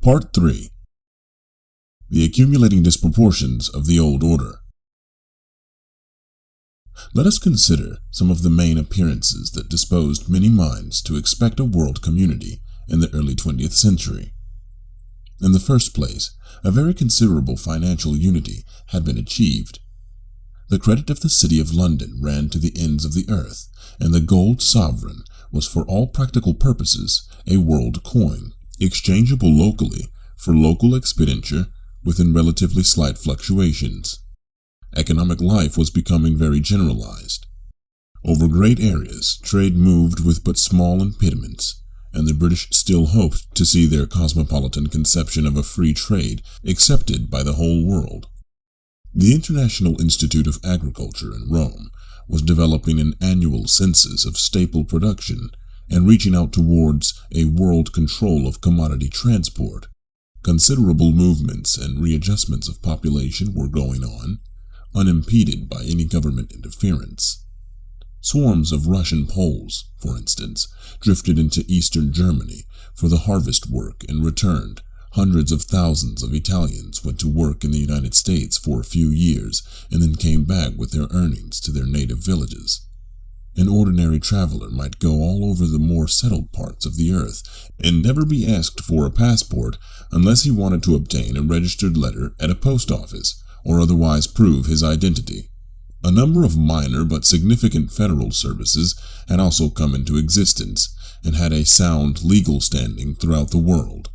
Part 3. The Accumulating Disproportions of the Old Order. Let us consider some of the main appearances that disposed many minds to expect a world community in the early 20th century. In the first place, a very considerable financial unity had been achieved. The credit of the city of London ran to the ends of the earth, and the gold sovereign was for all practical purposes a world coin, exchangeable locally for local expenditure within relatively slight fluctuations. Economic life was becoming very generalized. Over great areas, trade moved with but small impediments, and the British still hoped to see their cosmopolitan conception of a free trade accepted by the whole world. The International Institute of Agriculture in Rome was developing an annual census of staple production and reaching out towards a world control of commodity transport. Considerable movements and readjustments of population were going on, unimpeded by any government interference. Swarms of Russian Poles, for instance, drifted into eastern Germany for the harvest work and returned. Hundreds of thousands of Italians went to work in the United States for a few years and then came back with their earnings to their native villages. An ordinary traveler might go all over the more settled parts of the earth and never be asked for a passport unless he wanted to obtain a registered letter at a post office or otherwise prove his identity. A number of minor but significant federal services had also come into existence and had a sound legal standing throughout the world.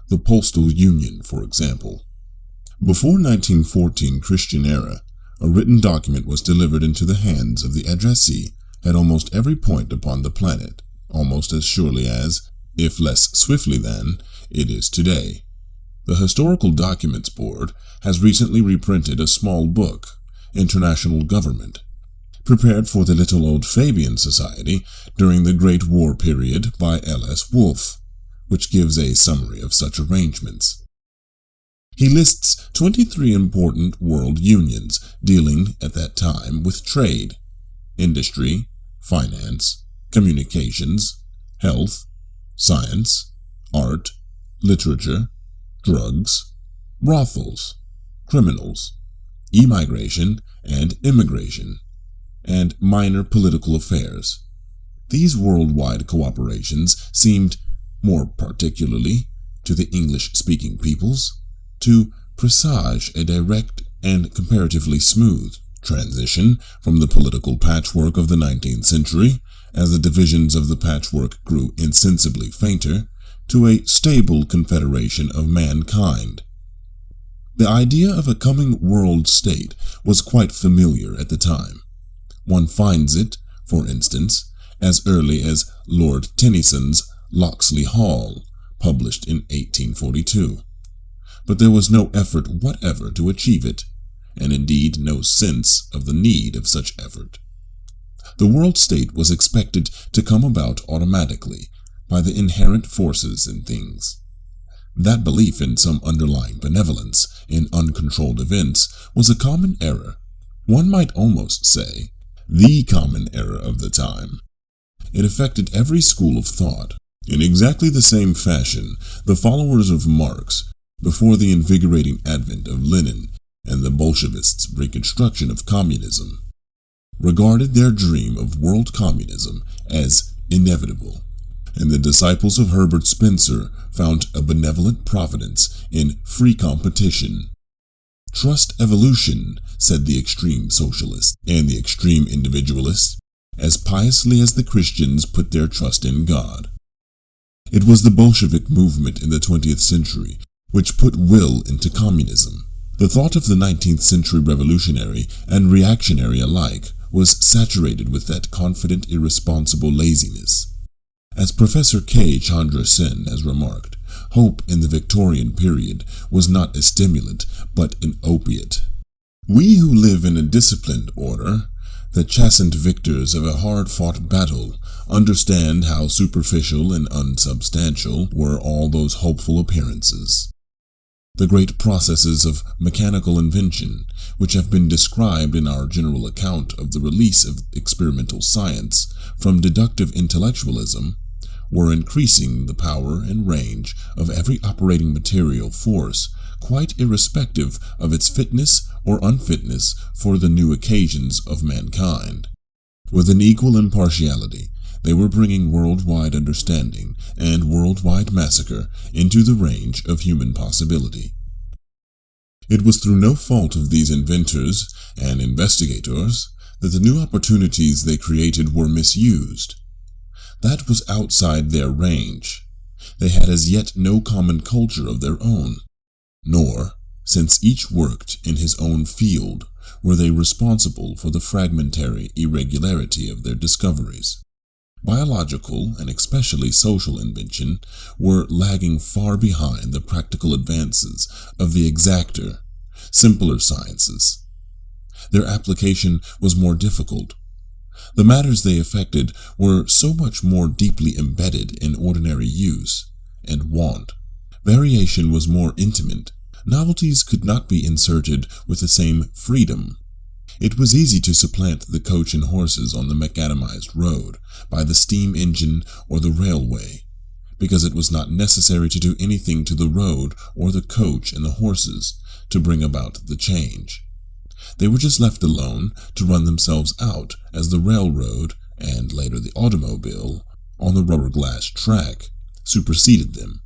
The Postal Union, for example. Before 1914 Christian era, a written document was delivered into the hands of the addressee at almost every point upon the planet, almost as surely as, if less swiftly than, it is today. The Historical Documents Board has recently reprinted a small book, International Government, prepared for the Little Old Fabian Society during the Great War period by L.S. Wolfe, which gives a summary of such arrangements. He lists 23 important world unions dealing at that time with trade, industry, finance, communications, health, science, art, literature, drugs, brothels, criminals, emigration and immigration, and minor political affairs. These worldwide cooperations seemed, more particularly to the English-speaking peoples, to presage a direct and comparatively smooth transition from the political patchwork of the 19th century, as the divisions of the patchwork grew insensibly fainter, to a stable confederation of mankind. The idea of a coming world state was quite familiar at the time. One finds it, for instance, as early as Lord Tennyson's Locksley Hall, published in 1842. But there was no effort whatever to achieve it, and indeed no sense of the need of such effort. The world state was expected to come about automatically by the inherent forces in things. That belief in some underlying benevolence in uncontrolled events was a common error, one might almost say, the common error of the time. It affected every school of thought. In exactly the same fashion, the followers of Marx, before the invigorating advent of Lenin and the Bolshevists' reconstruction of communism, regarded their dream of world communism as inevitable, and the disciples of Herbert Spencer found a benevolent providence in free competition. Trust evolution, said the extreme socialist and the extreme individualist, as piously as the Christians put their trust in God. It was the Bolshevik movement in the 20th century which put will into communism. The thought of the 19th century revolutionary and reactionary alike was saturated with that confident, irresponsible laziness. As Professor K. Chandra Sen has remarked, hope in the Victorian period was not a stimulant, but an opiate. We who live in a disciplined order, the chastened victors of a hard-fought battle, understand how superficial and unsubstantial were all those hopeful appearances. The great processes of mechanical invention, which have been described in our general account of the release of experimental science from deductive intellectualism, were increasing the power and range of every operating material force, quite irrespective of its fitness or unfitness for the new occasions of mankind. With an equal impartiality, they were bringing worldwide understanding and worldwide massacre into the range of human possibility. It was through no fault of these inventors and investigators that the new opportunities they created were misused. That was outside their range. They had as yet no common culture of their own, nor, since each worked in his own field, were they responsible for the fragmentary irregularity of their discoveries. Biological and especially social invention were lagging far behind the practical advances of the exacter, simpler sciences. Their application was more difficult. The matters they affected were so much more deeply embedded in ordinary use and want. Variation was more intimate. Novelties could not be inserted with the same freedom. It was easy to supplant the coach and horses on the macadamized road by the steam engine or the railway, because it was not necessary to do anything to the road or the coach and the horses to bring about the change. They were just left alone to run themselves out as the railroad, and later the automobile, on the rubber glass track, superseded them.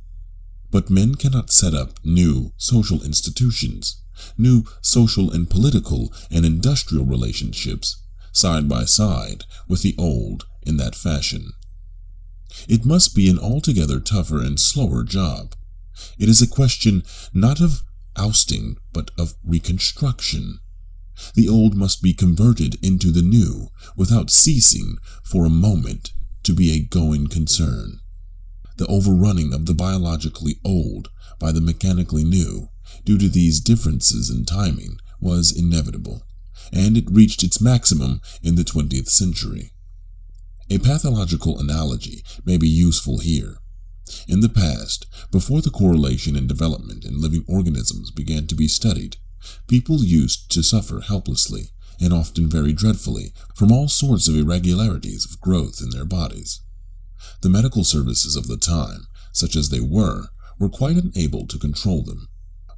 But men cannot set up new social institutions, new social and political and industrial relationships, side by side with the old in that fashion. It must be an altogether tougher and slower job. It is a question not of ousting, but of reconstruction. The old must be converted into the new, without ceasing for a moment to be a going concern. The overrunning of the biologically old by the mechanically new, due to these differences in timing, was inevitable, and it reached its maximum in the 20th century. A pathological analogy may be useful here. In the past, before the correlation and development in living organisms began to be studied, people used to suffer helplessly, and often very dreadfully, from all sorts of irregularities of growth in their bodies. The medical services of the time, such as they were quite unable to control them.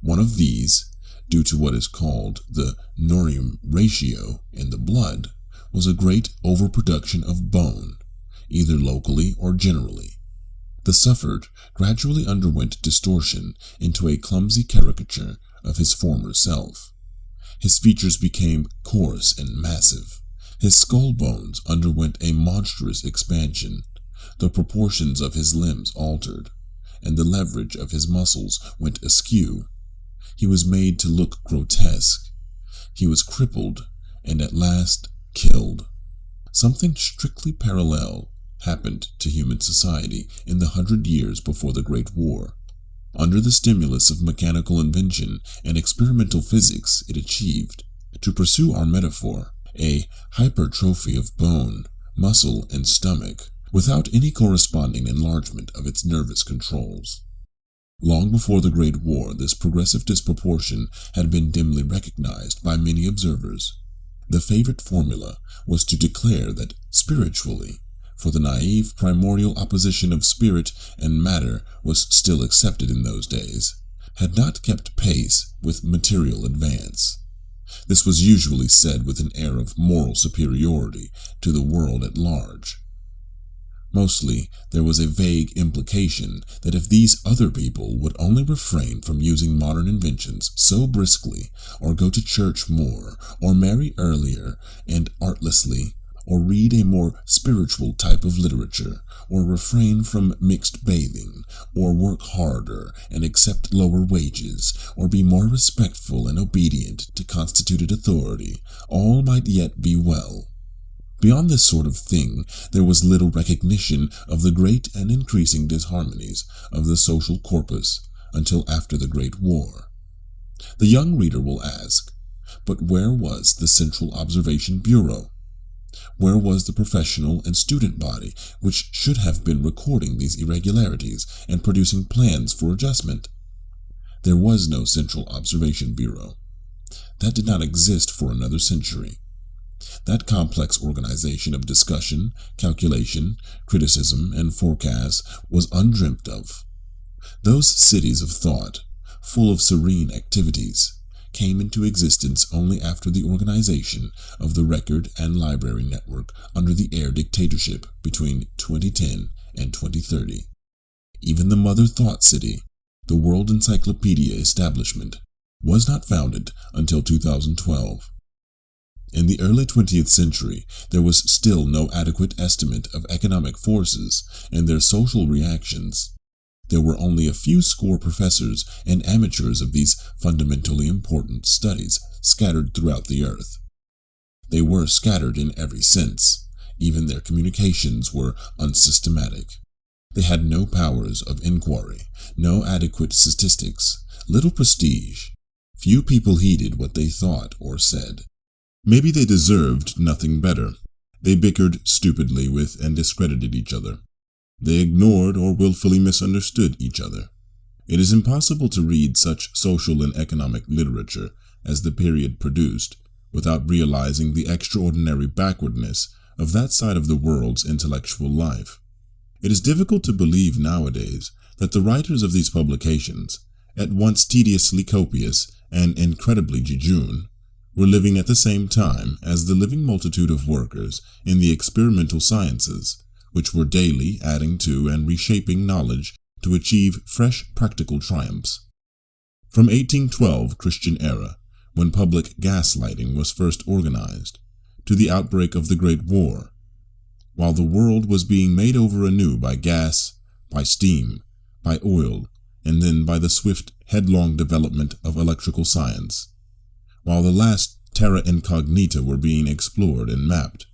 One of these, due to what is called the neurium ratio in the blood, was a great overproduction of bone, either locally or generally. The suffered gradually underwent distortion into a clumsy caricature of his former self. His features became coarse and massive. His skull bones underwent a monstrous expansion. The proportions of his limbs altered, and the leverage of his muscles went askew. He was made to look grotesque. He was crippled, and at last killed. Something strictly parallel happened to human society in the 100 years before the Great War. Under the stimulus of mechanical invention and experimental physics it achieved, to pursue our metaphor, a hypertrophy of bone, muscle, and stomach, without any corresponding enlargement of its nervous controls. Long before the Great War, this progressive disproportion had been dimly recognized by many observers. The favorite formula was to declare that spiritually, for the naive primordial opposition of spirit and matter was still accepted in those days, had not kept pace with material advance. This was usually said with an air of moral superiority to the world at large. Mostly, there was a vague implication that if these other people would only refrain from using modern inventions so briskly, or go to church more, or marry earlier and artlessly, or read a more spiritual type of literature, or refrain from mixed bathing, or work harder and accept lower wages, or be more respectful and obedient to constituted authority, all might yet be well. Beyond this sort of thing, there was little recognition of the great and increasing disharmonies of the social corpus until after the Great War. The young reader will ask, but where was the Central Observation Bureau? Where was the professional and student body which should have been recording these irregularities and producing plans for adjustment? There was no Central Observation Bureau. That did not exist for another century. That complex organization of discussion, calculation, criticism, and forecast was undreamt of. Those cities of thought, full of serene activities, came into existence only after the organization of the record and library network under the Air dictatorship between 2010 and 2030. Even the mother thought city, the World Encyclopedia establishment, was not founded until 2012. In the early 20th century, there was still no adequate estimate of economic forces and their social reactions. There were only a few score professors and amateurs of these fundamentally important studies scattered throughout the earth. They were scattered in every sense. Even their communications were unsystematic. They had no powers of inquiry, no adequate statistics, little prestige. Few people heeded what they thought or said. Maybe they deserved nothing better. They bickered stupidly with and discredited each other. They ignored or willfully misunderstood each other. It is impossible to read such social and economic literature as the period produced without realizing the extraordinary backwardness of that side of the world's intellectual life. It is difficult to believe nowadays that the writers of these publications, at once tediously copious and incredibly jejune, were living at the same time as the living multitude of workers in the experimental sciences, which were daily adding to and reshaping knowledge to achieve fresh practical triumphs. From 1812 Christian era, when public gas lighting was first organized, to the outbreak of the Great War, while the world was being made over anew by gas, by steam, by oil, and then by the swift, headlong development of electrical science, while the last terra incognita were being explored and mapped,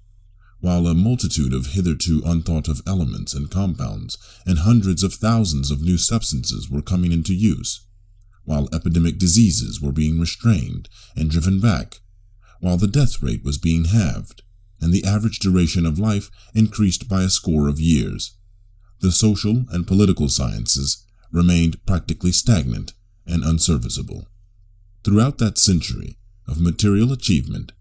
while a multitude of hitherto unthought of elements and compounds and hundreds of thousands of new substances were coming into use, while epidemic diseases were being restrained and driven back, while the death rate was being halved, and the average duration of life increased by a score of years, the social and political sciences remained practically stagnant and unserviceable. Throughout that century of material achievement,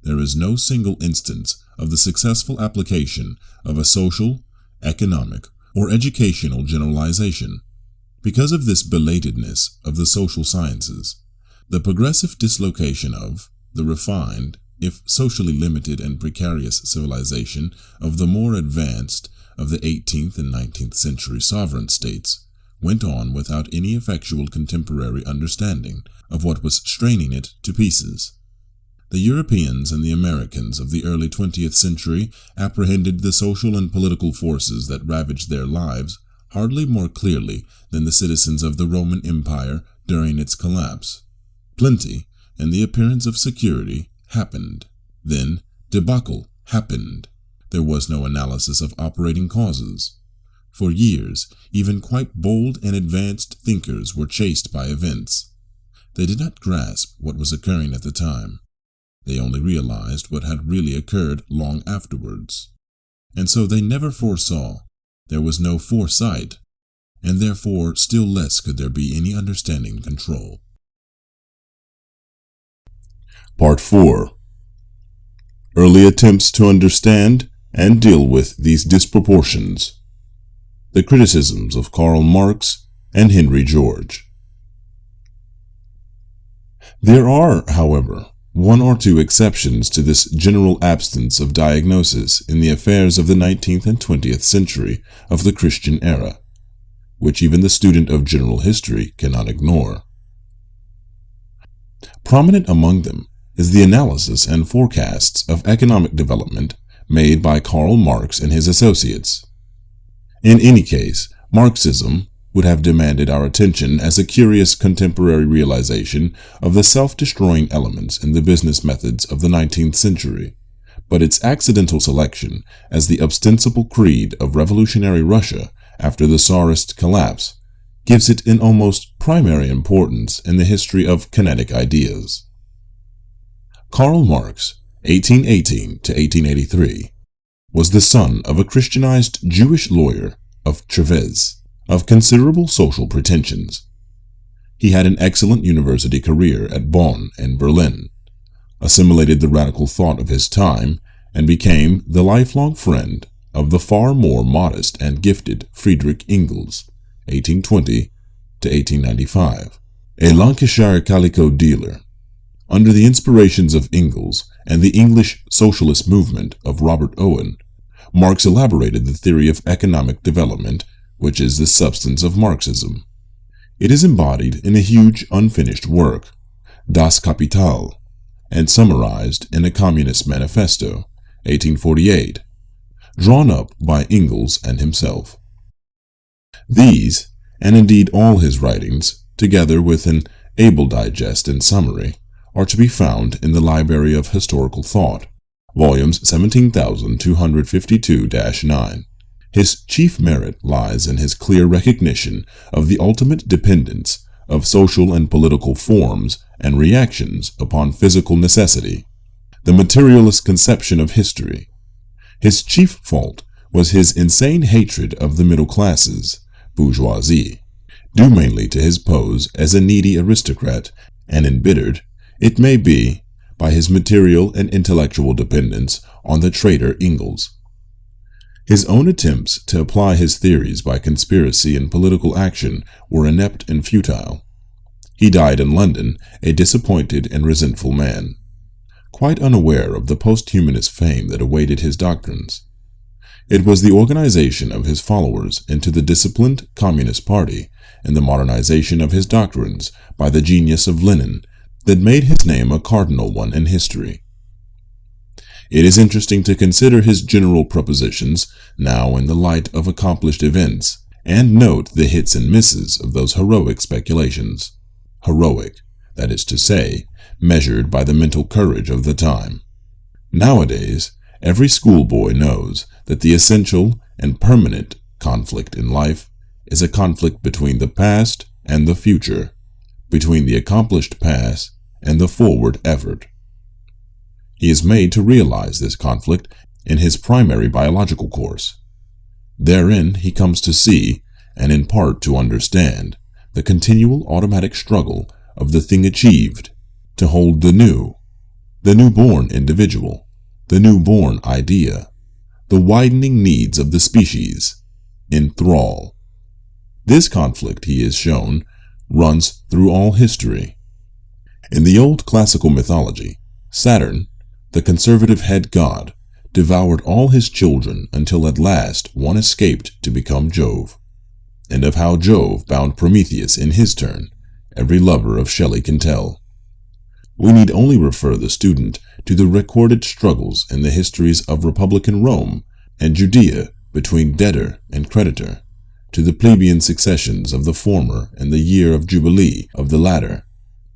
there is no single instance of the successful application of a social, economic, or educational generalization. Because of this belatedness of the social sciences, the progressive dislocation of the refined, if socially limited and precarious civilization of the more advanced of the 18th and 19th century sovereign states went on without any effectual contemporary understanding of what was straining it to pieces. The Europeans and the Americans of the early 20th century apprehended the social and political forces that ravaged their lives hardly more clearly than the citizens of the Roman Empire during its collapse. Plenty, and the appearance of security, happened. Then debacle happened. There was no analysis of operating causes. For years, even quite bold and advanced thinkers were chased by events. They did not grasp what was occurring at the time. They only realized what had really occurred long afterwards. And so they never foresaw. There was no foresight, and therefore still less could there be any understanding and control. Part 4. Early attempts to understand and deal with these disproportions. The criticisms of Karl Marx and Henry George. There are, however, one or two exceptions to this general absence of diagnosis in the affairs of the 19th and 20th century of the Christian era, which even the student of general history cannot ignore. Prominent among them is the analysis and forecasts of economic development made by Karl Marx and his associates. In any case, Marxism would have demanded our attention as a curious contemporary realization of the self-destroying elements in the business methods of the 19th century, but its accidental selection as the ostensible creed of revolutionary Russia after the Tsarist collapse gives it an almost primary importance in the history of kinetic ideas. Karl Marx, 1818 to 1883, was the son of a Christianized Jewish lawyer of Treves, of considerable social pretensions. He had an excellent university career at Bonn and Berlin, assimilated the radical thought of his time, and became the lifelong friend of the far more modest and gifted Friedrich Engels, 1820 to 1895, a Lancashire calico dealer. Under the inspirations of Engels and the English socialist movement of Robert Owen, Marx elaborated the theory of economic development, which is the substance of Marxism. It is embodied in a huge unfinished work, Das Kapital, and summarized in a Communist Manifesto, 1848, drawn up by Engels and himself. These, and indeed all his writings, together with an able digest and summary, are to be found in the Library of Historical Thought, volumes 17,252-9. His chief merit lies in his clear recognition of the ultimate dependence of social and political forms and reactions upon physical necessity, the materialist conception of history. His chief fault was his insane hatred of the middle classes, bourgeoisie, due mainly to his pose as a needy aristocrat, and embittered, it may be, by his material and intellectual dependence on the traitor Engels. His own attempts to apply his theories by conspiracy and political action were inept and futile. He died in London a disappointed and resentful man, quite unaware of the post-humanist fame that awaited his doctrines. It was the organization of his followers into the disciplined Communist Party and the modernization of his doctrines by the genius of Lenin that made his name a cardinal one in history. It is interesting to consider his general propositions now in the light of accomplished events, and note the hits and misses of those heroic speculations. Heroic, that is to say, measured by the mental courage of the time. Nowadays, every schoolboy knows that the essential and permanent conflict in life is a conflict between the past and the future, between the accomplished past and the forward effort. He is made to realize this conflict in his primary biological course. Therein he comes to see, and in part to understand, the continual automatic struggle of the thing achieved to hold the newborn individual, the newborn idea, the widening needs of the species, in thrall. This conflict, he is shown, runs through all history. In the old classical mythology, Saturn, the conservative head god, devoured all his children until at last one escaped to become Jove, and of how Jove bound Prometheus in his turn, every lover of Shelley can tell. We need only refer the student to the recorded struggles in the histories of Republican Rome and Judea between debtor and creditor, to the plebeian successions of the former and the year of jubilee of the latter,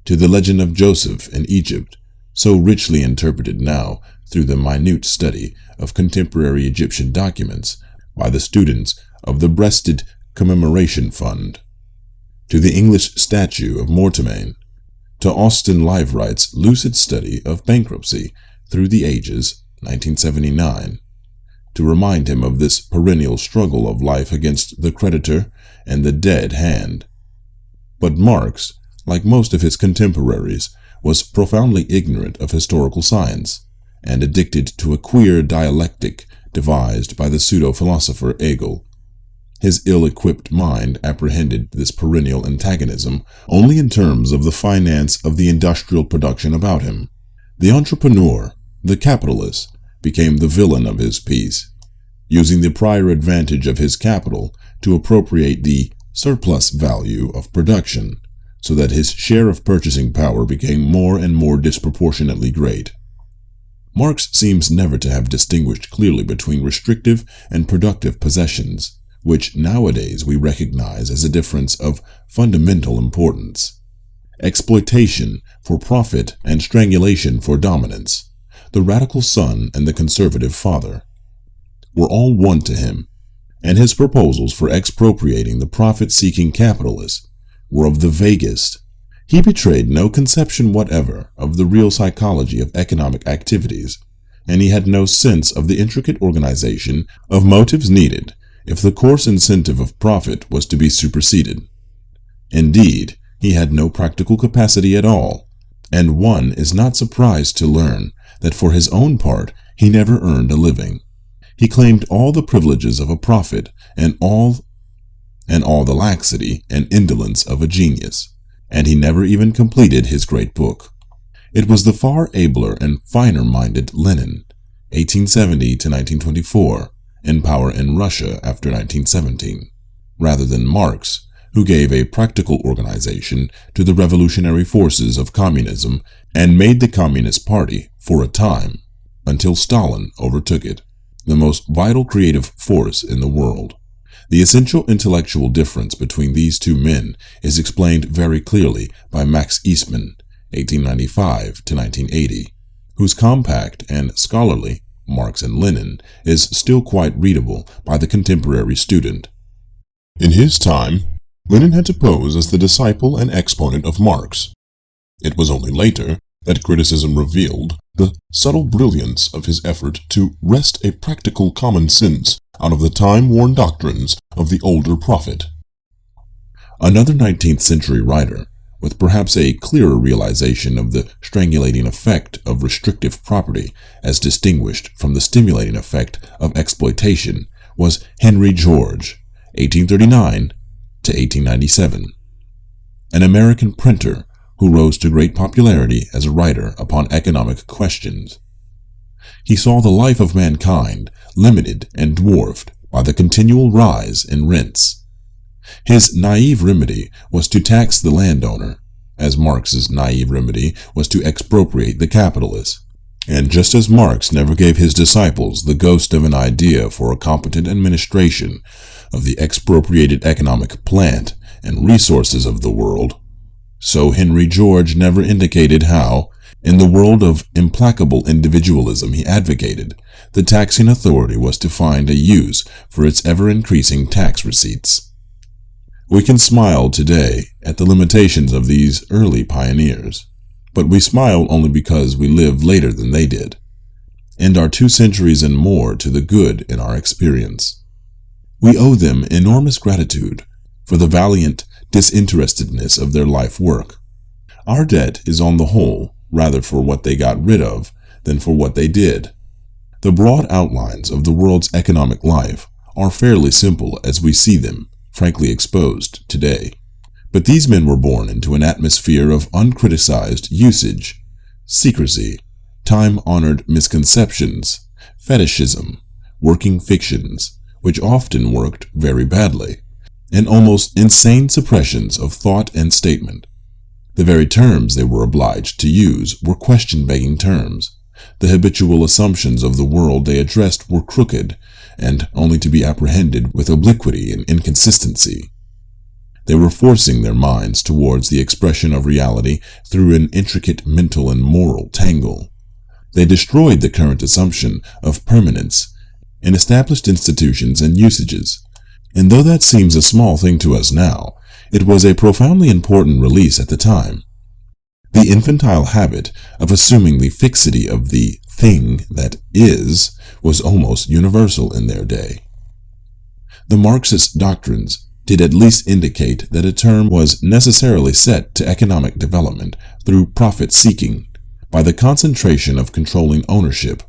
to the legend of Joseph in Egypt, so richly interpreted now through the minute study of contemporary Egyptian documents by the students of the Breasted Commemoration Fund, to the English statue of Mortemane, to Austin Livewright's lucid study of bankruptcy through the ages, 1979, to remind him of this perennial struggle of life against the creditor and the dead hand. But Marx, like most of his contemporaries, was profoundly ignorant of historical science, and addicted to a queer dialectic devised by the pseudo-philosopher Hegel. His ill-equipped mind apprehended this perennial antagonism only in terms of the finance of the industrial production about him. The entrepreneur, the capitalist, became the villain of his piece, using the prior advantage of his capital to appropriate the surplus value of production, so that his share of purchasing power became more and more disproportionately great. Marx seems never to have distinguished clearly between restrictive and productive possessions, which nowadays we recognize as a difference of fundamental importance. Exploitation for profit and strangulation for dominance, the radical son and the conservative father, were all one to him, and his proposals for expropriating the profit-seeking capitalist were of the vaguest. He betrayed no conception whatever of the real psychology of economic activities, and he had no sense of the intricate organization of motives needed if the coarse incentive of profit was to be superseded. Indeed, he had no practical capacity at all, and one is not surprised to learn that for his own part he never earned a living. He claimed all the privileges of a prophet and all the laxity and indolence of a genius, and he never even completed his great book. It was the far abler and finer-minded Lenin, 1870 to 1924, in power in Russia after 1917, rather than Marx, who gave a practical organization to the revolutionary forces of communism and made the Communist Party, for a time, until Stalin overtook it, the most vital creative force in the world. The essential intellectual difference between these two men is explained very clearly by Max Eastman, 1895 to 1980, whose compact and scholarly Marx and Lenin is still quite readable by the contemporary student. In his time, Lenin had to pose as the disciple and exponent of Marx. It was only later that criticism revealed the subtle brilliance of his effort to wrest a practical common sense out of the time-worn doctrines of the older prophet. Another 19th century writer, with perhaps a clearer realization of the strangulating effect of restrictive property as distinguished from the stimulating effect of exploitation, was Henry George, 1839 to 1897, an American printer who rose to great popularity as a writer upon economic questions. He saw the life of mankind limited and dwarfed by the continual rise in rents. His naive remedy was to tax the landowner, as Marx's naive remedy was to expropriate the capitalist. And just as Marx never gave his disciples the ghost of an idea for a competent administration of the expropriated economic plant and resources of the world, so Henry George never indicated how, in the world of implacable individualism he advocated, the taxing authority was to find a use for its ever-increasing tax receipts. We can smile today at the limitations of these early pioneers, but we smile only because we lived later than they did, and are 2 centuries and more to the good in our experience. We owe them enormous gratitude for the valiant disinterestedness of their life work. Our debt is on the whole rather for what they got rid of than for what they did. The broad outlines of the world's economic life are fairly simple as we see them, frankly exposed today. But these men were born into an atmosphere of uncriticized usage, secrecy, time-honored misconceptions, fetishism, working fictions, which often worked very badly, and almost insane suppressions of thought and statement. The very terms they were obliged to use were question-begging terms. The habitual assumptions of the world they addressed were crooked, and only to be apprehended with obliquity and inconsistency. They were forcing their minds towards the expression of reality through an intricate mental and moral tangle. They destroyed the current assumption of permanence in established institutions and usages. And though that seems a small thing to us now, it was a profoundly important release at the time. The infantile habit of assuming the fixity of the thing that is was almost universal in their day. The Marxist doctrines did at least indicate that a term was necessarily set to economic development through profit-seeking, by the concentration of controlling ownership,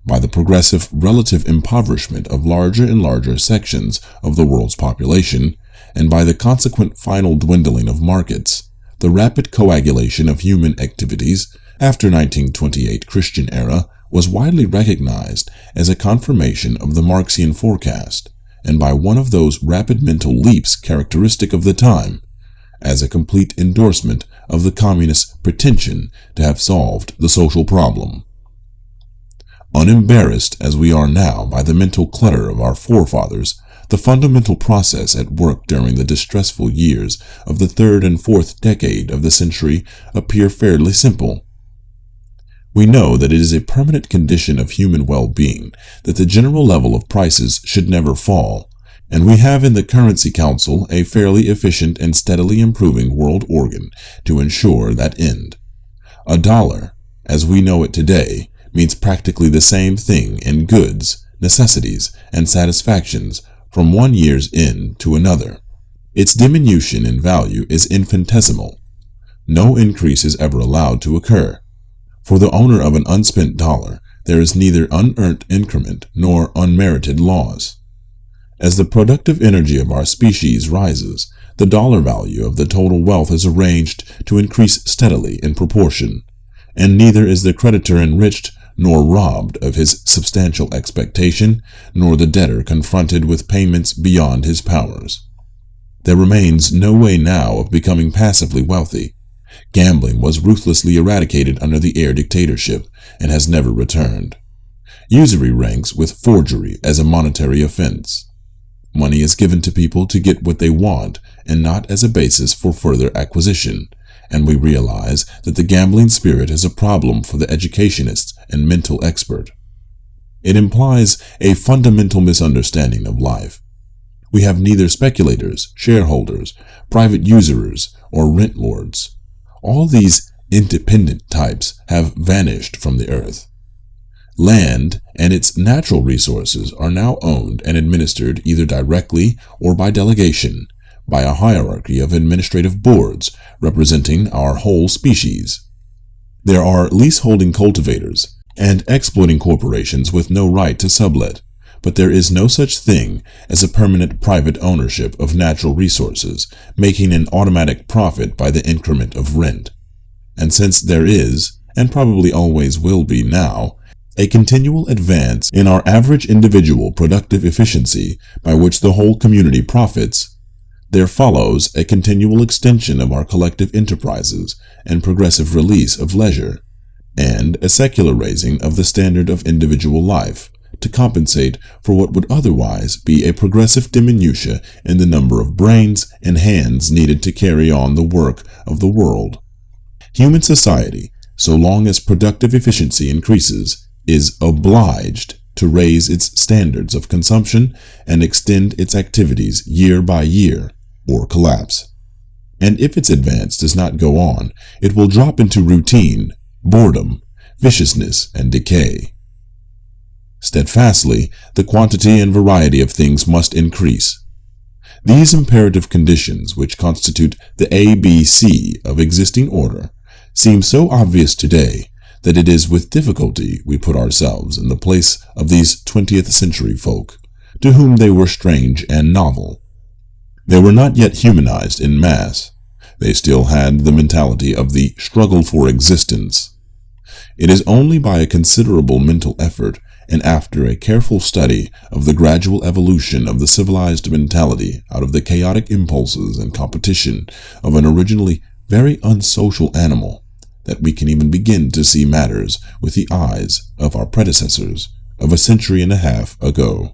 by the progressive relative impoverishment of larger and larger sections of the world's population, and by the consequent final dwindling of markets. The rapid coagulation of human activities after 1928 Christian era was widely recognized as a confirmation of the Marxian forecast, and by one of those rapid mental leaps characteristic of the time, as a complete endorsement of the communist pretension to have solved the social problem. Unembarrassed as we are now by the mental clutter of our forefathers, the fundamental process at work during the distressful years of the 3rd and 4th decade of the century appear fairly simple. We know that it is a permanent condition of human well-being that the general level of prices should never fall, and we have in the Currency Council a fairly efficient and steadily improving world organ to ensure that end. A dollar, as we know it today, means practically the same thing in goods, necessities, and satisfactions from one year's end to another. Its diminution in value is infinitesimal. no increase is ever allowed to occur. For the owner of an unspent dollar, there is neither unearned increment nor unmerited loss. As the productive energy of our species rises, the dollar value of the total wealth is arranged to increase steadily in proportion, and neither is the creditor enriched nor robbed of his substantial expectation, nor the debtor confronted with payments beyond his powers. There remains no way now of becoming passively wealthy. Gambling was ruthlessly eradicated under the Air dictatorship and has never returned. Usury ranks with forgery as a monetary offense. Money is given to people to get what they want and not as a basis for further acquisition, and we realize that the gambling spirit is a problem for the educationist and mental expert. It implies a fundamental misunderstanding of life. We have neither speculators, shareholders, private usurers, or rent lords. All these independent types have vanished from the earth. Land and its natural resources are now owned and administered either directly or by delegation, by a hierarchy of administrative boards representing our whole species. There are leaseholding cultivators and exploiting corporations with no right to sublet, but there is no such thing as a permanent private ownership of natural resources, making an automatic profit by the increment of rent. And since there is, and probably always will be now, a continual advance in our average individual productive efficiency by which the whole community profits, there follows a continual extension of our collective enterprises and progressive release of leisure, and a secular raising of the standard of individual life to compensate for what would otherwise be a progressive diminution in the number of brains and hands needed to carry on the work of the world. Human society, so long as productive efficiency increases, is obliged to raise its standards of consumption and extend its activities year by year, or collapse. And if its advance does not go on, it will drop into routine, boredom, viciousness, and decay. Steadfastly, the quantity and variety of things must increase. These imperative conditions, which constitute the ABC of existing order, seem so obvious today that it is with difficulty we put ourselves in the place of these 20th century folk, to whom they were strange and novel. They were not yet humanized in mass. They still had the mentality of the struggle for existence. It is only by a considerable mental effort and after a careful study of the gradual evolution of the civilized mentality out of the chaotic impulses and competition of an originally very unsocial animal that we can even begin to see matters with the eyes of our predecessors of a century and a half ago.